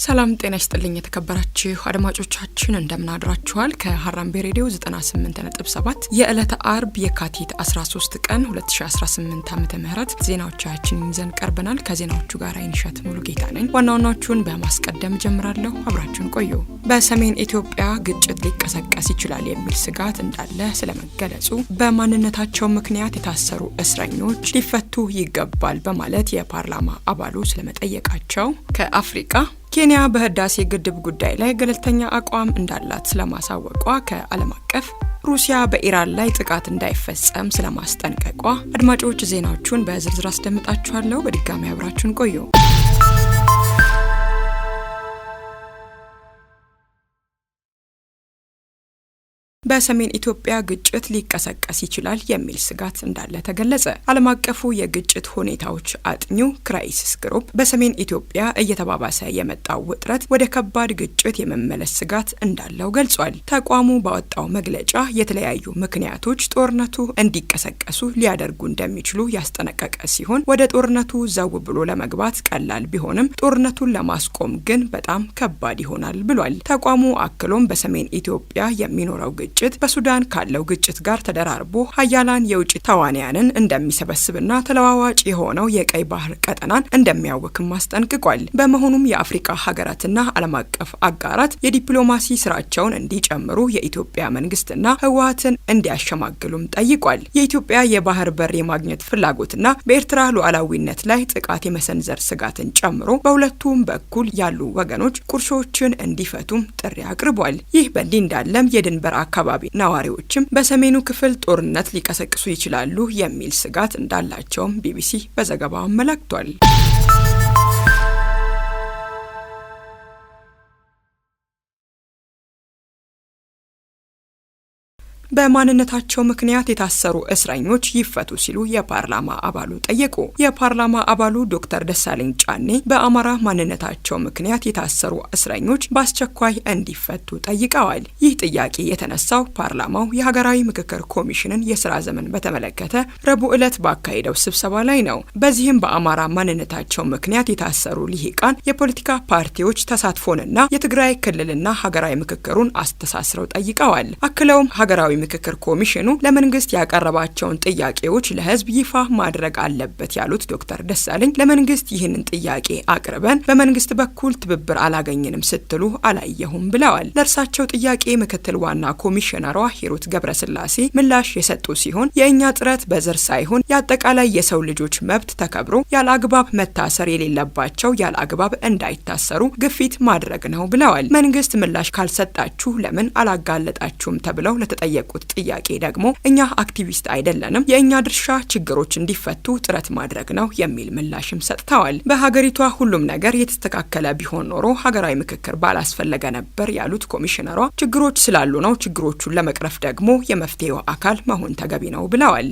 ሰላም ጤና ይስጥልኝ የተከበራችሁ አድማጮቻችን እንደምን አድራችኋል ከሐራምቤ ሬዲዮ 98.7 የዕለተ አርብ የካቲት 13 ቀን 2018 ዓመተ ምህረት ዜናዎቻችንን ይዘን ቀርበናል ከዜናዎቹ ጋር አይንሸት ሙሉጌታ ነኝ ዋናዎቹን በማስቀደም ጀምራለሁ አብራችሁን ቆዩ በሰሜን ኢትዮጵያ ግጭት ሊቀሰቀስ ይችላል የሚል ስጋት እንዳለ ስለመገለጹ በማንነታቸው ምክንያት የታሰሩ እስረኞች ሊፈቱ ይገባል በማለት የፓርላማ አባሉ ስለመጠየቃቸው ከአፍሪካ ኬንያ በህዳሴ ግድብ ጉዳይ ላይ ገለልተኛ አቋም እንዳላት ስለማሳወቋ ከዓለም አቀፍ ሩሲያ በኢራን ላይ ጥቃት እንዳይፈጸም ስለማስጠንቀቋ አድማጮች ዜናዎቹን በዝርዝር አስደምጣችኋለሁ በድጋሚ አብራችሁን ቆዩ በሰሜን ኢትዮጵያ ግጭት ሊቀሰቀስ ይችላል የሚል ስጋት እንዳለ ተገለጸ ዓለም አቀፉ የግጭት ሁኔታዎች አጥኚው ክራይሲስ ግሩፕ በሰሜን ኢትዮጵያ እየተባባሰ የመጣው ውጥረት ወደ ከባድ ግጭት የመመለስ ስጋት እንዳለው ገልጿል ተቋሙ ባወጣው መግለጫ የተለያዩ ምክንያቶች ጦርነቱ እንዲቀሰቀሱ ሊያደርጉ እንደሚችሉ ያስጠነቀቀ ሲሆን ወደ ጦርነቱ ዘው ብሎ ለመግባት ቀላል ቢሆንም ጦርነቱን ለማስቆም ግን በጣም ከባድ ይሆናል ብሏል ተቋሙ አክሎም በሰሜን ኢትዮጵያ የሚኖረው ግጭት በሱዳን ካለው ግጭት ጋር ተደራርቦ ሀያላን የውጭ ተዋንያንን እንደሚሰበስብና ተለዋዋጭ የሆነው የቀይ ባህር ቀጠናን እንደሚያወክም አስጠንቅቋል በመሆኑም የአፍሪካ ሀገራትና ዓለም አቀፍ አጋራት የዲፕሎማሲ ስራቸውን እንዲጨምሩ የኢትዮጵያ መንግስትና ህወሓትን እንዲያሸማግሉም ጠይቋል የኢትዮጵያ የባህር በር የማግኘት ፍላጎትና በኤርትራ ሉዓላዊነት ላይ ጥቃት የመሰንዘር ስጋትን ጨምሮ በሁለቱም በኩል ያሉ ወገኖች ቁርሾችን እንዲፈቱም ጥሪ አቅርቧል ይህ በእንዲህ እንዳለም የድንበር አካባቢ ነዋሪዎችም በሰሜኑ ክፍል ጦርነት ሊቀሰቅሱ ይችላሉ የሚል ስጋት እንዳላቸውም ቢቢሲ በዘገባው አመላክቷል በማንነታቸው ምክንያት የታሰሩ እስረኞች ይፈቱ ሲሉ የፓርላማ አባሉ ጠየቁ የፓርላማ አባሉ ዶክተር ደሳለኝ ጫኔ በአማራ ማንነታቸው ምክንያት የታሰሩ እስረኞች በአስቸኳይ እንዲፈቱ ጠይቀዋል ይህ ጥያቄ የተነሳው ፓርላማው የሀገራዊ ምክክር ኮሚሽንን የሥራ ዘመን በተመለከተ ረቡዕ ዕለት ባካሄደው ስብሰባ ላይ ነው በዚህም በአማራ ማንነታቸው ምክንያት የታሰሩ ሊሂቃን የፖለቲካ ፓርቲዎች ተሳትፎንና የትግራይ ክልልና ሀገራዊ ምክክሩን አስተሳስረው ጠይቀዋል አክለውም ሀገራዊ ምክክር ኮሚሽኑ ለመንግስት ያቀረባቸውን ጥያቄዎች ለህዝብ ይፋ ማድረግ አለበት ያሉት ዶክተር ደሳለኝ ለመንግስት ይህንን ጥያቄ አቅርበን በመንግስት በኩል ትብብር አላገኘንም ስትሉ አላየሁም ብለዋል ለእርሳቸው ጥያቄ ምክትል ዋና ኮሚሽነሯ ሂሩት ገብረስላሴ ምላሽ የሰጡ ሲሆን የእኛ ጥረት በዘር ሳይሆን የአጠቃላይ የሰው ልጆች መብት ተከብሮ ያለአግባብ መታሰር የሌለባቸው ያለአግባብ እንዳይታሰሩ ግፊት ማድረግ ነው ብለዋል መንግስት ምላሽ ካልሰጣችሁ ለምን አላጋለጣችሁም ተብለው ለተጠየቁ ጥያቄ ደግሞ እኛ አክቲቪስት አይደለንም የእኛ ድርሻ ችግሮች እንዲፈቱ ጥረት ማድረግ ነው የሚል ምላሽም ሰጥተዋል በሀገሪቷ ሁሉም ነገር የተስተካከለ ቢሆን ኖሮ ሀገራዊ ምክክር ባላስፈለገ ነበር ያሉት ኮሚሽነሯ ችግሮች ስላሉ ነው ችግሮቹን ለመቅረፍ ደግሞ የመፍትሄው አካል መሆን ተገቢ ነው ብለዋል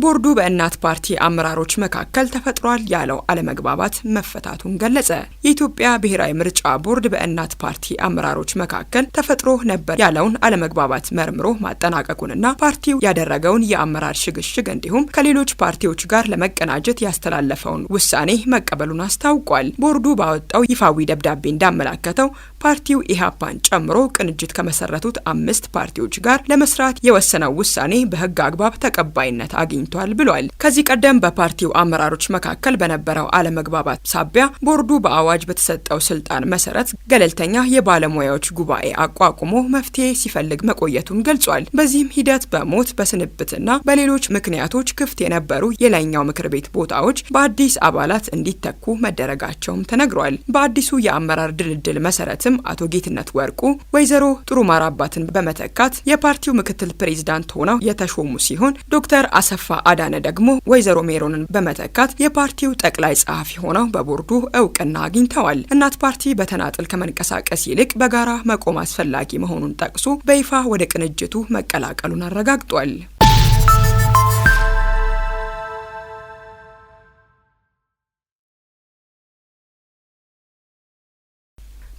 ቦርዱ በእናት ፓርቲ አመራሮች መካከል ተፈጥሯል ያለው አለመግባባት መፈታቱን ገለጸ የኢትዮጵያ ብሔራዊ ምርጫ ቦርድ በእናት ፓርቲ አመራሮች መካከል ተፈጥሮ ነበር ያለውን አለመግባባት መርምሮ ማጠናቀቁንና ፓርቲው ያደረገውን የአመራር ሽግሽግ እንዲሁም ከሌሎች ፓርቲዎች ጋር ለመቀናጀት ያስተላለፈውን ውሳኔ መቀበሉን አስታውቋል ቦርዱ ባወጣው ይፋዊ ደብዳቤ እንዳመላከተው ፓርቲው ኢሃፓን ጨምሮ ቅንጅት ከመሰረቱት 5 ፓርቲዎች ጋር ለመስራት የወሰነው ውሳኔ በህግ አግባብ ተቀባይነት አግኝቷል ብሏል ከዚህ ቀደም በፓርቲው አመራሮች መካከል በነበረው አለመግባባት ሳቢያ ቦርዱ በአዋጅ በተሰጠው ስልጣን መሰረት ገለልተኛ የባለሙያዎች ጉባኤ አቋቁሞ መፍትሄ ሲፈልግ መቆየቱን ገልጿል በዚህም ሂደት በሞት በስንብትና በሌሎች ምክንያቶች ክፍት የነበሩ የላይኛው ምክር ቤት ቦታዎች በአዲስ አባላት እንዲተኩ መደረጋቸውም ተነግሯል በአዲሱ የአመራር ድልድል መሰረትም አቶ ጌትነት ወርቁ ወይዘሮ ጥሩ ማራባትን በመተካት የፓርቲው ምክትል ፕሬዝዳንት ሆነው የተሾሙ ሲሆን ዶክተር አሰፋ አዳነ ደግሞ ወይዘሮ ሜሮንን በመተካት የፓርቲው ጠቅላይ ጸሐፊ ሆነው በቦርዱ እውቅና አግኝተዋል። እናት ፓርቲ በተናጥል ከመንቀሳቀስ ይልቅ በጋራ መቆም አስፈላጊ መሆኑን ጠቅሶ በይፋ ወደ ቅንጅቱ መቀላቀሉን አረጋግጧል።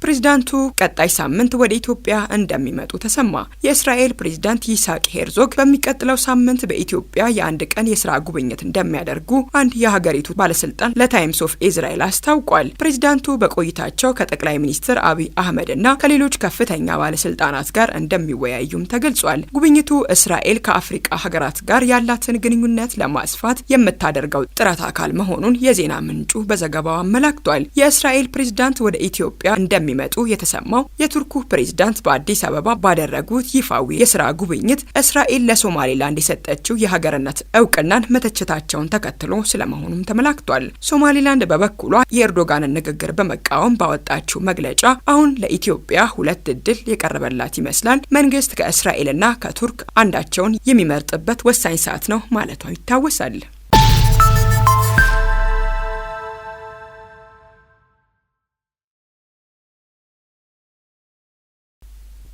ፕሬዝዳንቱ ቀጣይ ሳምንት ወደ ኢትዮጵያ እንደሚመጡ ተሰማ። የእስራኤል ፕሬዝዳንት ይስሐቅ ሄርዞግ በሚቀጥለው ሳምንት በኢትዮጵያ የአንድ ቀን የስራ ጉብኝት እንደሚያደርጉ አንድ የሀገሪቱ ባለስልጣን ለታይምስ ኦፍ እስራኤል አስታውቋል። ፕሬዝዳንቱ በቆይታቸው ከጠቅላይ ሚኒስትር አብይ አህመድ እና ከሌሎች ከፍተኛ ባለስልጣናት ጋር እንደሚወያዩም ተገልጿል። ጉብኝቱ እስራኤል ከአፍሪካ ሀገራት ጋር ያላትን ግንኙነት ለማስፋት የምታደርገው ጥረት አካል መሆኑን የዜና ምንጩ በዘገባው አመላክቷል። የእስራኤል ፕሬዝዳንት ወደ ኢትዮጵያ እንደሚመጡ የተሰማው የቱርኩ ፕሬዝዳንት በአዲስ አበባ ባደረጉት ይፋዊ የስራ ጉብኝት እስራኤል ለሶማሌላንድ የሰጠችው የሀገርነት እውቅናን መተቸታቸውን ተከትሎ ስለመሆኑም ተመላክቷል። ሶማሌላንድ በበኩሏ የኤርዶጋንን ንግግር በመቃወም ባወጣችው መግለጫ አሁን ለኢትዮጵያ ሁለት እድል የቀረበላት ይመስላል፣ መንግስት ከእስራኤልና ከቱርክ አንዳቸውን የሚመርጥበት ወሳኝ ሰዓት ነው ማለቷ ይታወሳል።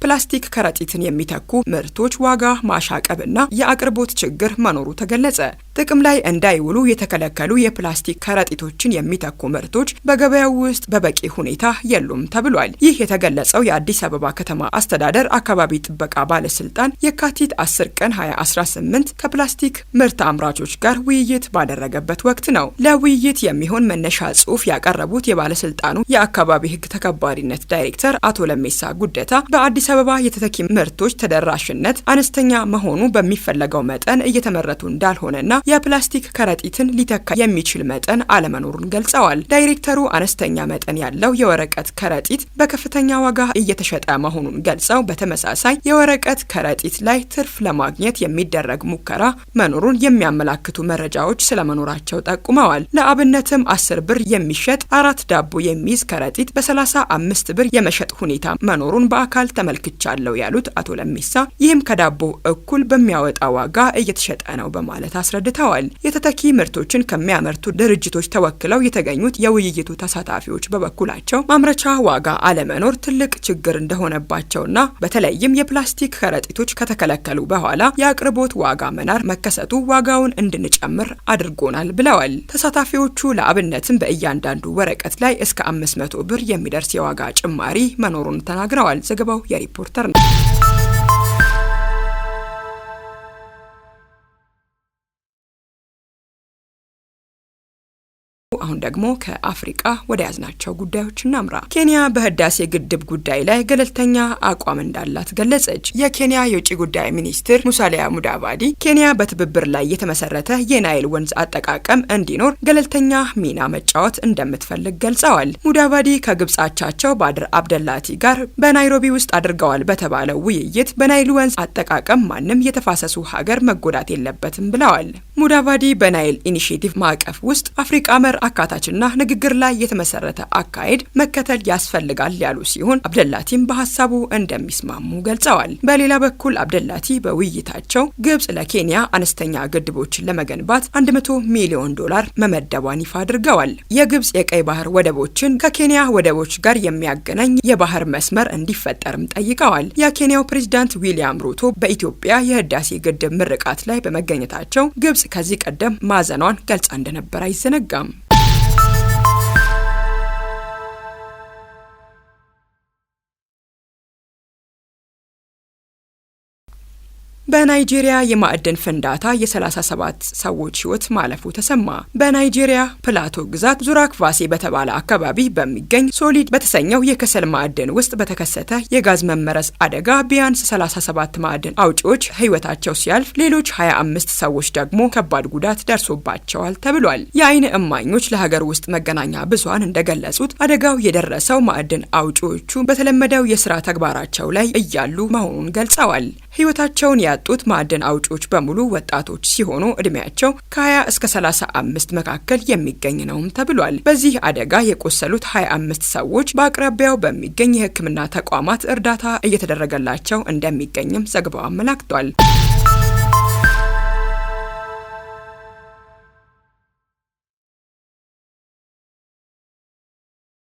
ፕላስቲክ ከረጢትን የሚተኩ ምርቶች ዋጋ ማሻቀብና የአቅርቦት ችግር መኖሩ ተገለጸ። ጥቅም ላይ እንዳይውሉ የተከለከሉ የፕላስቲክ ከረጢቶችን የሚተኩ ምርቶች በገበያው ውስጥ በበቂ ሁኔታ የሉም ተብሏል። ይህ የተገለጸው የአዲስ አበባ ከተማ አስተዳደር አካባቢ ጥበቃ ባለስልጣን የካቲት 10 ቀን 2018 ከፕላስቲክ ምርት አምራቾች ጋር ውይይት ባደረገበት ወቅት ነው። ለውይይት የሚሆን መነሻ ጽሑፍ ያቀረቡት የባለስልጣኑ የአካባቢ ሕግ ተከባሪነት ዳይሬክተር አቶ ለሜሳ ጉደታ በአዲስ አበባ የተተኪ ምርቶች ተደራሽነት አነስተኛ መሆኑ በሚፈለገው መጠን እየተመረቱ እንዳልሆነና የፕላስቲክ ከረጢትን ሊተካ የሚችል መጠን አለመኖሩን ገልጸዋል። ዳይሬክተሩ አነስተኛ መጠን ያለው የወረቀት ከረጢት በከፍተኛ ዋጋ እየተሸጠ መሆኑን ገልጸው በተመሳሳይ የወረቀት ከረጢት ላይ ትርፍ ለማግኘት የሚደረግ ሙከራ መኖሩን የሚያመላክቱ መረጃዎች ስለመኖራቸው ጠቁመዋል። ለአብነትም 10 ብር የሚሸጥ 4 ዳቦ የሚይዝ ከረጢት በ35 ብር የመሸጥ ሁኔታ መኖሩን በአካል ተመልክቻለሁ ያሉት አቶ ለሜሳ ይህም ከዳቦ እኩል በሚያወጣ ዋጋ እየተሸጠ ነው በማለት አስረድተዋል። የተተኪ ምርቶችን ከሚያመርቱ ድርጅቶች ተወክለው የተገኙት የውይይቱ ተሳታፊዎች በበኩላቸው ማምረቻ ዋጋ አለመኖር ትልቅ ችግር እንደሆነባቸውና በተለይም የፕላስቲክ ከረጢቶች ከተከለከሉ በኋላ የአቅርቦት ዋጋ መናር መከሰቱ ዋጋውን እንድንጨምር አድርጎናል ብለዋል። ተሳታፊዎቹ ለአብነትም በእያንዳንዱ ወረቀት ላይ እስከ 500 ብር የሚደርስ የዋጋ ጭማሪ መኖሩን ተናግረዋል። ዘገባው የሪፖርተር ነው። አሁን ደግሞ ከአፍሪካ ወደ ያዝናቸው ጉዳዮች እናምራ። ኬንያ በህዳሴ ግድብ ጉዳይ ላይ ገለልተኛ አቋም እንዳላት ገለጸች። የኬንያ የውጭ ጉዳይ ሚኒስትር ሙሳሊያ ሙዳቫዲ ኬንያ በትብብር ላይ የተመሰረተ የናይል ወንዝ አጠቃቀም እንዲኖር ገለልተኛ ሚና መጫወት እንደምትፈልግ ገልጸዋል። ሙዳቫዲ ከግብጻቻቸው ባድር አብደላቲ ጋር በናይሮቢ ውስጥ አድርገዋል በተባለው ውይይት በናይል ወንዝ አጠቃቀም ማንም የተፋሰሱ ሀገር መጎዳት የለበትም ብለዋል። ሙዳቫዲ በናይል ኢኒሼቲቭ ማዕቀፍ ውስጥ አፍሪካ መር አካታችና ንግግር ላይ የተመሰረተ አካሄድ መከተል ያስፈልጋል ያሉ ሲሆን አብደላቲም በሐሳቡ እንደሚስማሙ ገልጸዋል። በሌላ በኩል አብደላቲ በውይይታቸው ግብጽ ለኬንያ አነስተኛ ግድቦችን ለመገንባት $100 ሚሊዮን መመደቧን ይፋ አድርገዋል። የግብጽ የቀይ ባህር ወደቦችን ከኬንያ ወደቦች ጋር የሚያገናኝ የባህር መስመር እንዲፈጠርም ጠይቀዋል። የኬንያው ፕሬዝዳንት ዊሊያም ሩቶ በኢትዮጵያ የህዳሴ ግድብ ምርቃት ላይ በመገኘታቸው ግብጽ ከዚህ ቀደም ማዘኗን ገልጻ እንደነበር አይዘነጋም። በናይጄሪያ የማዕድን ፍንዳታ የ37 ሰዎች ህይወት ማለፉ ተሰማ። በናይጄሪያ ፕላቶ ግዛት ዙራክ ቫሴ በተባለ አካባቢ በሚገኝ ሶሊድ በተሰኘው የከሰል ማዕድን ውስጥ በተከሰተ የጋዝ መመረዝ አደጋ ቢያንስ 37 ማዕድን አውጪዎች ህይወታቸው ሲያልፍ ሌሎች 25 ሰዎች ደግሞ ከባድ ጉዳት ደርሶባቸዋል ተብሏል። የአይን እማኞች ለሀገር ውስጥ መገናኛ ብዙሃን እንደገለጹት አደጋው የደረሰው ማዕድን አውጪዎቹ በተለመደው የስራ ተግባራቸው ላይ እያሉ መሆኑን ገልጸዋል። ህይወታቸውን ያጡት ማዕድን አውጪዎች በሙሉ ወጣቶች ሲሆኑ እድሜያቸው ከ20 እስከ 35 መካከል የሚገኝ ነውም ተብሏል። በዚህ አደጋ የቆሰሉት 25 ሰዎች በአቅራቢያው በሚገኝ የሕክምና ተቋማት እርዳታ እየተደረገላቸው እንደሚገኝም ዘገባው አመላክቷል።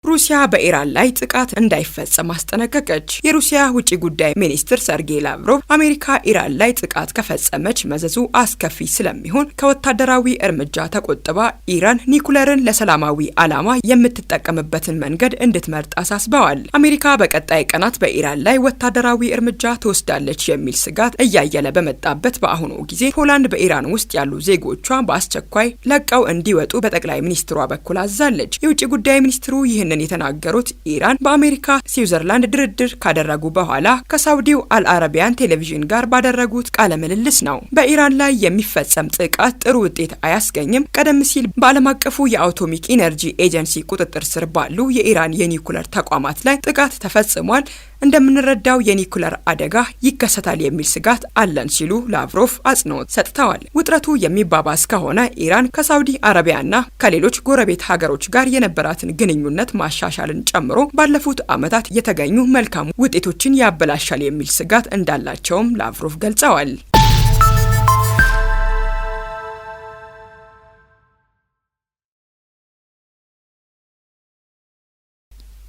ሩሲያ በኢራን ላይ ጥቃት እንዳይፈጸም አስጠነቀቀች። የሩሲያ ውጭ ጉዳይ ሚኒስትር ሰርጌይ ላቭሮቭ አሜሪካ ኢራን ላይ ጥቃት ከፈጸመች መዘዙ አስከፊ ስለሚሆን ከወታደራዊ እርምጃ ተቆጥባ ኢራን ኒኩለርን ለሰላማዊ ዓላማ የምትጠቀምበትን መንገድ እንድትመርጥ አሳስበዋል። አሜሪካ በቀጣይ ቀናት በኢራን ላይ ወታደራዊ እርምጃ ትወስዳለች የሚል ስጋት እያየለ በመጣበት በአሁኑ ጊዜ ፖላንድ በኢራን ውስጥ ያሉ ዜጎቿ በአስቸኳይ ለቀው እንዲወጡ በጠቅላይ ሚኒስትሯ በኩል አዛለች። የውጭ ጉዳይ ሚኒስትሩ ይህንን የተናገሩት ኢራን በአሜሪካ ስዊዘርላንድ ድርድር ካደረጉ በኋላ ከሳውዲው አልአረቢያን ቴሌቪዥን ጋር ባደረጉት ቃለ ምልልስ ነው። በኢራን ላይ የሚፈጸም ጥቃት ጥሩ ውጤት አያስገኝም። ቀደም ሲል በዓለም አቀፉ የአቶሚክ ኢነርጂ ኤጀንሲ ቁጥጥር ስር ባሉ የኢራን የኒኩለር ተቋማት ላይ ጥቃት ተፈጽሟል። እንደምንረዳው የኒኩለር አደጋ ይከሰታል የሚል ስጋት አለን ሲሉ ላቭሮቭ አጽንኦት ሰጥተዋል። ውጥረቱ የሚባባስ ከሆነ ኢራን ከሳውዲ አረቢያና ከሌሎች ጎረቤት ሀገሮች ጋር የነበራትን ግንኙነት ማሻሻልን ጨምሮ ባለፉት ዓመታት የተገኙ መልካም ውጤቶችን ያበላሻል የሚል ስጋት እንዳላቸውም ላቭሮቭ ገልጸዋል።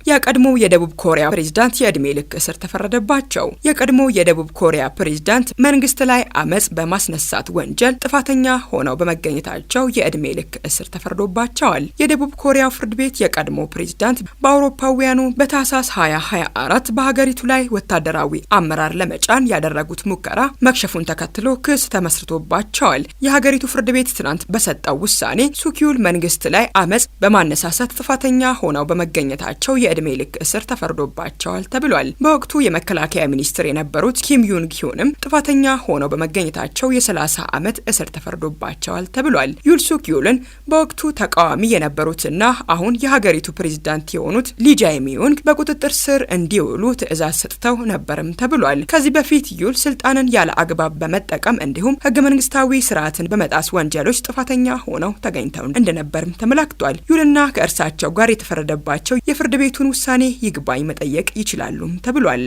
የቀድሞው የደቡብ ኮሪያ ፕሬዝዳንት የዕድሜ ልክ እስር ተፈረደባቸው። የቀድሞው የደቡብ ኮሪያ ፕሬዝዳንት መንግስት ላይ አመጽ በማስነሳት ወንጀል ጥፋተኛ ሆነው በመገኘታቸው የዕድሜ ልክ እስር ተፈርዶባቸዋል። የደቡብ ኮሪያው ፍርድ ቤት የቀድሞ ፕሬዝዳንት በአውሮፓውያኑ በታህሳስ 2024 በሀገሪቱ ላይ ወታደራዊ አመራር ለመጫን ያደረጉት ሙከራ መክሸፉን ተከትሎ ክስ ተመስርቶባቸዋል። የሀገሪቱ ፍርድ ቤት ትናንት በሰጠው ውሳኔ ሱኪዩል መንግስት ላይ አመጽ በማነሳሳት ጥፋተኛ ሆነው በመገኘታቸው የዕድሜ ልክ እስር ተፈርዶባቸዋል ተብሏል። በወቅቱ የመከላከያ ሚኒስትር የነበሩት ኪም ዩንግ ሂዮንም ጥፋተኛ ሆነው በመገኘታቸው የ30 ዓመት እስር ተፈርዶባቸዋል ተብሏል። ዩል ሱክ ዩልን በወቅቱ ተቃዋሚ የነበሩትና አሁን የሀገሪቱ ፕሬዝዳንት የሆኑት ሊ ጃe-myung በቁጥጥር ስር እንዲውሉ ትዕዛዝ ሰጥተው ነበርም ተብሏል። ከዚህ በፊት ዩል ስልጣንን ያለ አግባብ በመጠቀም እንዲሁም ህገ መንግስታዊ ስርዓትን በመጣስ ወንጀሎች ጥፋተኛ ሆነው ተገኝተው እንደነበርም ተመላክቷል። ዩልና ከእርሳቸው ጋር የተፈረደባቸው የፍርድ ቤቱን ውሳኔ ይግባኝ መጠየቅ ይችላሉም ተብሏል።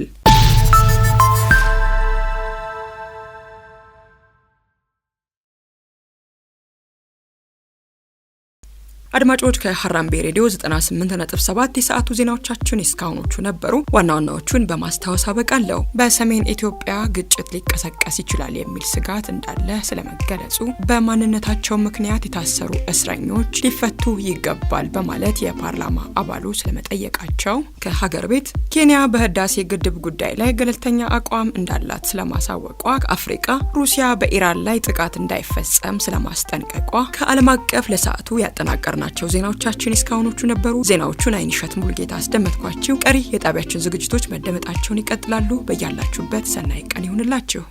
አድማጮች ከሐራምቤ ሬዲዮ 98.7 የሰዓቱ ዜናዎቻችን እስካሁኖቹ ነበሩ። ዋና ዋናዎቹን በማስታወስ አበቃለሁ። በሰሜን ኢትዮጵያ ግጭት ሊቀሰቀስ ይችላል የሚል ስጋት እንዳለ ስለመገለጹ፣ በማንነታቸው ምክንያት የታሰሩ እስረኞች ሊፈቱ ይገባል በማለት የፓርላማ አባሉ ስለመጠየቃቸው፣ ከሀገር ቤት ኬንያ በህዳሴ ግድብ ጉዳይ ላይ ገለልተኛ አቋም እንዳላት ስለማሳወቋ፣ ከአፍሪካ ሩሲያ በኢራን ላይ ጥቃት እንዳይፈጸም ስለማስጠንቀቋ፣ ከዓለም አቀፍ ለሰዓቱ ያጠናቀርናቸው ዜናዎቻችን እስካሁኖቹ ነበሩ። ዜናዎቹን አይንሸት ሙሉጌታ አስደመጥኳችሁ። ቀሪ የጣቢያችን ዝግጅቶች መደመጣቸውን ይቀጥላሉ። በያላችሁበት ሰናይ ቀን ይሁንላችሁ።